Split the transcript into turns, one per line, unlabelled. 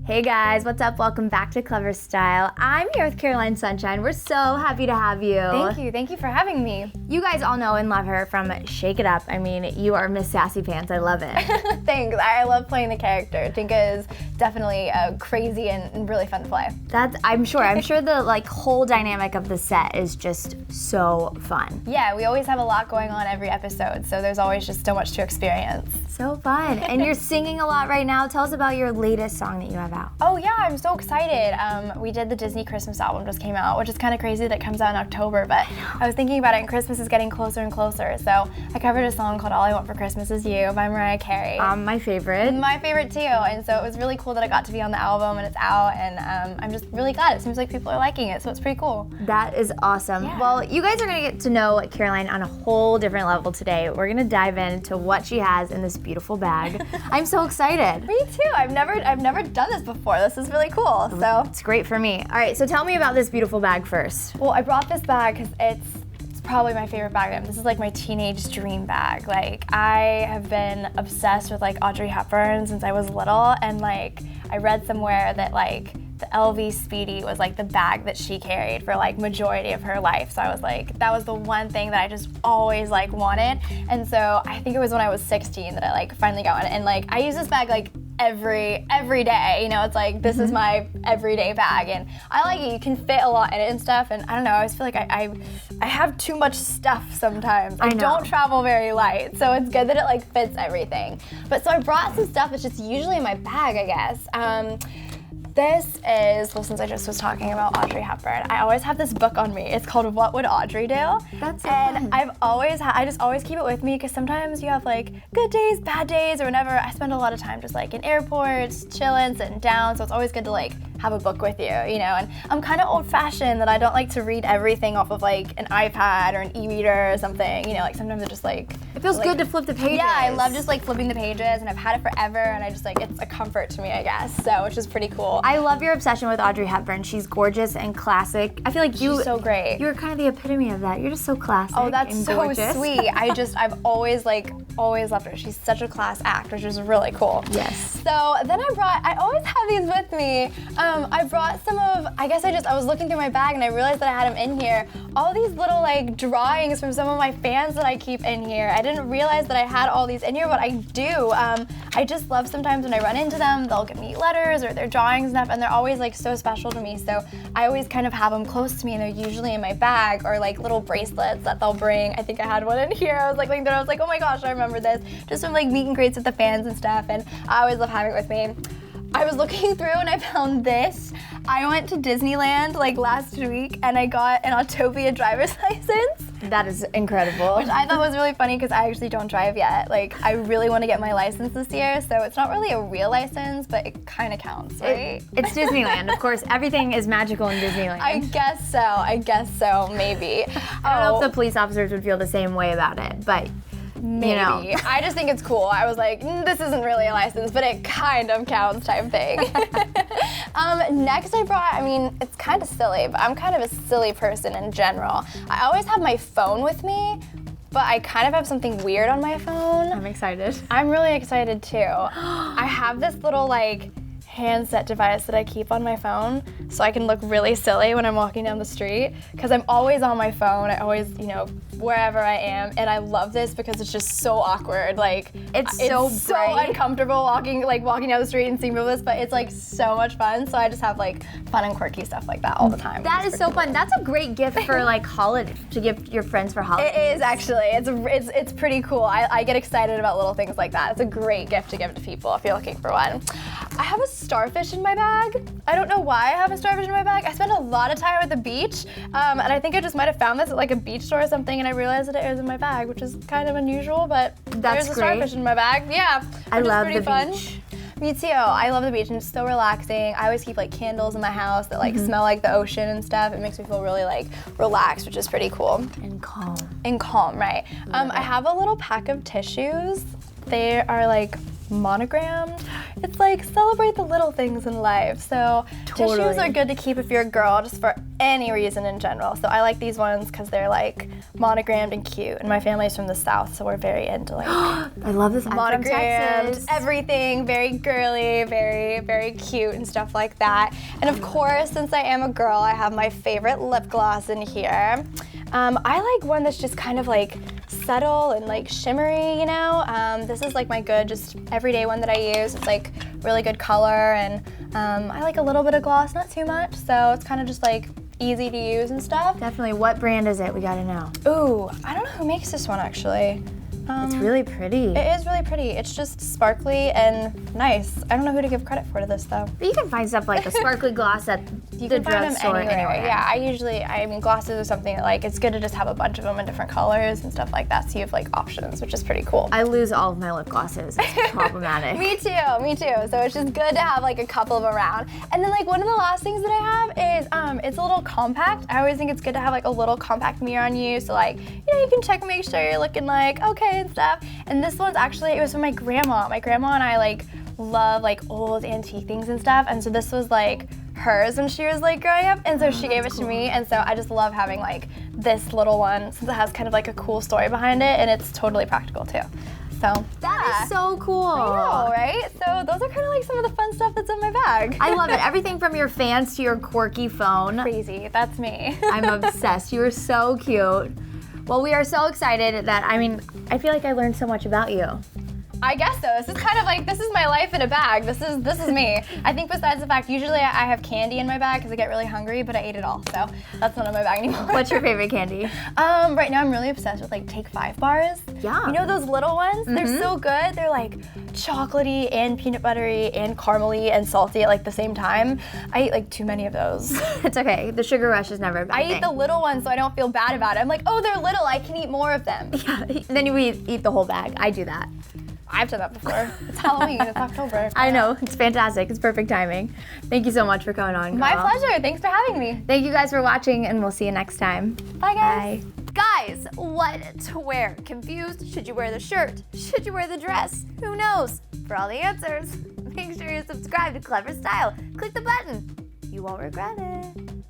Hey guys, what's up? Welcome back to ClevverStyle. I'm here with Caroline Sunshine. We're so happy to have you.
Thank you for having me.
You guys all know and love her from Shake It Up. I mean, you are Miss Sassy Pants. I love it.
Thanks. I love playing the character. Tinka is definitely crazy and really fun to play.
I'm sure the whole dynamic of the set is just so fun.
Yeah, we always have a lot going on every episode, so there's always just so much to experience.
So fun. And you're singing a lot right now. Tell us about your latest song that you have out.
Oh yeah, I'm so excited. We did the Disney Christmas album just came out, which is kind of crazy that it comes out in October, but I was thinking about it and Christmas is getting closer and closer. So I covered a song called All I Want for Christmas Is You by Mariah Carey.
My favorite.
My favorite too. And so it was really cool that I got to be on the album and it's out, and I'm just really glad. It seems like people are liking it, so it's pretty cool.
That is awesome.
Yeah.
Well, you guys are gonna get to know Caroline on a whole different level today. We're gonna dive into what she has in this beautiful bag. I'm so excited.
Me too. I've never done this before. This is really cool. So
it's great for me. All right, so tell me about this beautiful bag first.
Well, I brought this bag because it's probably my favorite bag item. This is like my teenage dream bag. Like, I have been obsessed with like Audrey Hepburn since I was little, and like I read somewhere that like the LV Speedy was like the bag that she carried for like majority of her life. So I was like, that was the one thing that I just always like wanted. And so I think it was when I was 16 that I like finally got one. And like I use this bag like every day, you know, it's like this is my everyday bag, and I like it. You can fit a lot in it and stuff, and I don't know, I always feel like I have too much stuff sometimes. I don't travel very light, so it's good that it like fits everything. But so I brought some stuff that's just usually in my bag, I guess. This is, well, since I just was talking about Audrey Hepburn, I always have this book on me. It's called What Would Audrey Do?
That's so
and
fun.
I just always keep it with me because sometimes you have like good days, bad days, or whenever. I spend a lot of time just like in airports, chilling, sitting down, so it's always good to like have a book with you, you know. And I'm kind of old-fashioned that I don't like to read everything off of like an iPad or an e-reader or something, you know, like sometimes it just like...
It feels good to flip the pages.
Yeah, I love just like flipping the pages, and I've had it forever, and I just like, it's a comfort to me, I guess, so, which is pretty cool.
I love your obsession with Audrey Hepburn. She's gorgeous and classic. I feel like
She's so great.
You're kind of the epitome of that. You're just so classic.
Oh, that's
and
so
gorgeous.
sweet. I've always loved her. She's such a class act, which is really cool.
Yes.
So then I always have these with me. I brought some of, I was looking through my bag and I realized that I had them in here. All these little like drawings from some of my fans that I keep in here. I didn't realize that I had all these in here, but I do. I just love sometimes when I run into them, they'll give me letters or their drawings and stuff, and they're always like so special to me. So I always kind of have them close to me, and they're usually in my bag, or like little bracelets that they'll bring. I think I had one in here. I was like looking through, I was like, oh my gosh, I remember this. Just from like meet and greets with the fans and stuff, and I always love having it with me. I was looking through and I found this. I went to Disneyland like last week and I got an Autopia driver's license.
That is incredible.
Which I thought was really funny because I actually don't drive yet. Like, I really want to get my license this year, so it's not really a real license, but it kind of counts, right?
It's Disneyland. Of course, everything is magical in Disneyland.
I guess so, maybe.
I don't know if the police officers would feel the same way about it, but
maybe.
You know.
I just think it's cool. I was like, this isn't really a license, but it kind of counts type thing. Next I brought, it's kind of silly, but I'm kind of a silly person in general. I always have my phone with me, but I kind of have something weird on my phone.
I'm excited.
I'm really excited too. I have this little like handset device that I keep on my phone so I can look really silly when I'm walking down the street, because I'm always on my phone. I always, wherever I am, and I love this because it's just so awkward. Like,
it's so
uncomfortable walking down the street and seeing people with this, but it's like so much fun. So I just have like fun and quirky stuff like that all the time.
That is so fun. That's a great gift for like holiday, to give your friends for holidays.
It is actually. It's pretty cool. I get excited about little things like that. It's a great gift to give to people if you're looking for one. I have a starfish in my bag. I don't know why I have a starfish in my bag. I spend a lot of time at the beach, and I think I just might have found this at like a beach store or something, and I realized that it was in my bag, which is kind of unusual, but there's a starfish in my bag. Yeah,
I love
pretty
the
fun.
beach.
Me too. I love the beach, and it's so relaxing. I always keep like candles in my house that like smell like the ocean and stuff. It makes me feel really like relaxed, which is pretty cool.
And calm.
And calm, right. I have a little pack of tissues. They are like monogrammed. It's like celebrate the little things in life. So
Totally.
tissues are good to keep if you're a girl, just for any reason in general. So I like these ones because they're like monogrammed and cute. And my family's from the South, so we're very into like
I love this. I'm from
monograms,
Texas.
everything, very girly, very, very cute and stuff like that. And of course, since I am a girl, I have my favorite lip gloss in here. I like one that's just kind of like subtle and like shimmery, you know? This is like my good, just everyday one that I use. It's like really good color, and I like a little bit of gloss, not too much, so it's kind of just like easy to use and stuff.
Definitely. What brand is it? We gotta know.
Ooh, I don't know who makes this one actually.
It's really pretty.
It is really pretty. It's just sparkly and nice. I don't know who to give credit for to this though.
But you can find stuff like a sparkly gloss at
You
the
can find them
drugstore
anywhere.
anywhere.
Yeah, I mean, glosses are something that like, it's good to just have a bunch of them in different colors and stuff like that, so you have like options, which is pretty cool.
I lose all of my lip glosses. It's problematic.
Me too. So it's just good to have like a couple of them around. And then like one of the last things that I have is it's a little compact. I always think it's good to have like a little compact mirror on you, so like, you know, you can check and make sure you're looking like okay and stuff. And this one's actually, it was from my grandma. My grandma and I like love like old antique things and stuff, and so this was like hers when she was like growing up, and so she gave it to me, and so I just love having like this little one since it has kind of like a cool story behind it, and it's totally practical too. So
That is so cool.
I know, right? So those are kind of like some of the fun stuff that's in my bag.
I love it. Everything from your fans to your quirky phone.
Crazy, that's me.
I'm obsessed. You are so cute. Well, we are so excited that, I feel like I learned so much about you.
I guess so. This is kind of like, this is my life in a bag. This is me. I think besides the fact, usually I have candy in my bag because I get really hungry, but I ate it all, so that's not in my bag anymore.
What's your favorite candy?
Right now I'm really obsessed with like Take 5 bars.
Yeah.
You know those little ones? They're so good. They're like chocolatey and peanut buttery and caramely and salty at like the same time. I eat like too many of those.
It's okay. The sugar rush is never a bad
I
thing.
eat the little ones so I don't feel bad about it. I'm like, oh, they're little. I can eat more of them.
Yeah, then you eat the whole bag. I do that.
I've done that before. It's Halloween. It's October.
I know. It's fantastic. It's perfect timing. Thank you so much for coming on,
My
girl.
pleasure. Thanks for having me.
Thank you guys for watching, and we'll see you next time.
Bye, guys.
Bye.
Guys, what to wear? Confused? Should you wear the shirt? Should you wear the dress? Who knows? For all the answers, make sure you subscribe to ClevverStyle. Click the button. You won't regret it.